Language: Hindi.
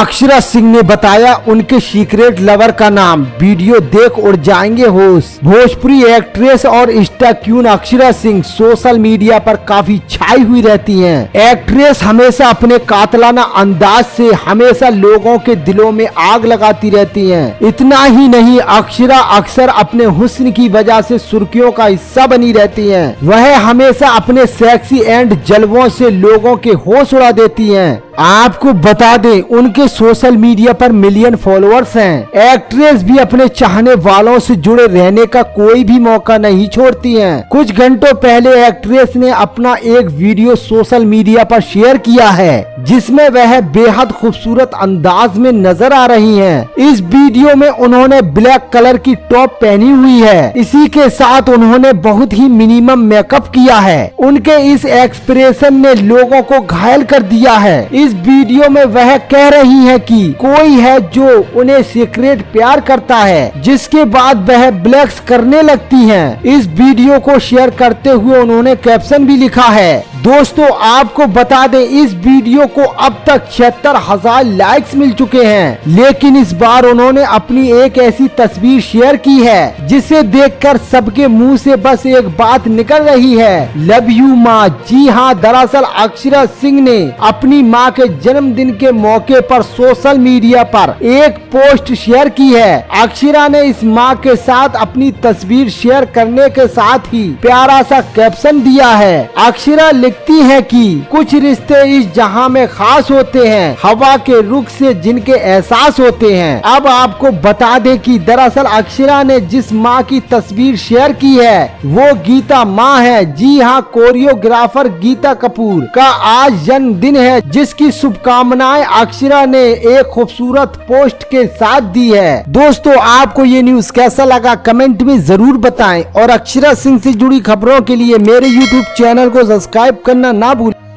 अक्षरा सिंह ने बताया उनके सीक्रेट लवर का नाम। वीडियो देख उड़ जाएंगे होश। भोजपुरी एक्ट्रेस और Insta queen Akshara Singh social media पर काफी छाई हुई रहती हैं। एक्ट्रेस हमेशा अपने कातलाना अंदाज से हमेशा लोगों के दिलों में आग लगाती रहती हैं। इतना ही नहीं, अक्षरा अक्सर अपने हुस्न की वजह से सुर्खियों का हिस्सा बनी रहती हैं। वह हमेशा अपने सेक्सी एंड जलवों से लोगों के होश उड़ा देती हैं। आपको बता दें, उनके सोशल मीडिया पर मिलियन फॉलोअर्स हैं। एक्ट्रेस भी अपने चाहने वालों से जुड़े रहने का कोई भी मौका नहीं छोड़ती हैं। कुछ घंटों पहले एक्ट्रेस ने अपना एक वीडियो सोशल मीडिया पर शेयर किया है, जिसमें वह बेहद खूबसूरत अंदाज में नजर आ रही हैं। इस वीडियो में उन्होंने ब्लैक कलर की टॉप पहनी हुई है। इसी के साथ उन्होंने बहुत ही मिनिमम मेकअप किया है। उनके इस एक्सप्रेशन ने लोगों को घायल कर दिया है। इस वीडियो में वह कह रही हैं कि कोई है जो उन्हें सीक्रेट प्यार करता है, जिसके बाद वह ब्लैक्स करने लगती हैं। इस वीडियो को शेयर करते हुए उन्होंने कैप्शन भी लिखा है। दोस्तों, आपको बता दें, इस वीडियो को अब तक 76,000 लाइक्स मिल चुके हैं, लेकिन इस बार उन्होंने अपनी एक ऐसी तस्वीर शेयर की है जिसे देखकर सबके मुंह से बस एक बात निकल रही है, लव यू माँ। जी हाँ, दरअसल अक्षरा सिंह ने अपनी माँ के जन्मदिन के मौके पर सोशल मीडिया पर एक पोस्ट शेयर की है। अक्षरा ने इस माँ के साथ अपनी तस्वीर शेयर करने के साथ ही प्यारा सा कैप्शन दिया है। अक्षरा लिखती है कि कुछ रिश्ते इस जहां में खास होते हैं, हवा के रुख से जिनके एहसास होते हैं। अब आपको बता दें कि दरअसल अक्षरा ने जिस माँ की तस्वीर शेयर की है वो गीता माँ है। जी हाँ, कोरियोग्राफर गीता कपूर का आज जन्मदिन है, जिसकी शुभकामनाएं अक्षरा ने एक खूबसूरत पोस्ट के साथ दी है। दोस्तों, आपको ये न्यूज कैसा लगा कमेंट में जरूर बताएं और अक्षरा सिंह से जुड़ी खबरों के लिए मेरे YouTube चैनल को सब्सक्राइब करना ना भूलें।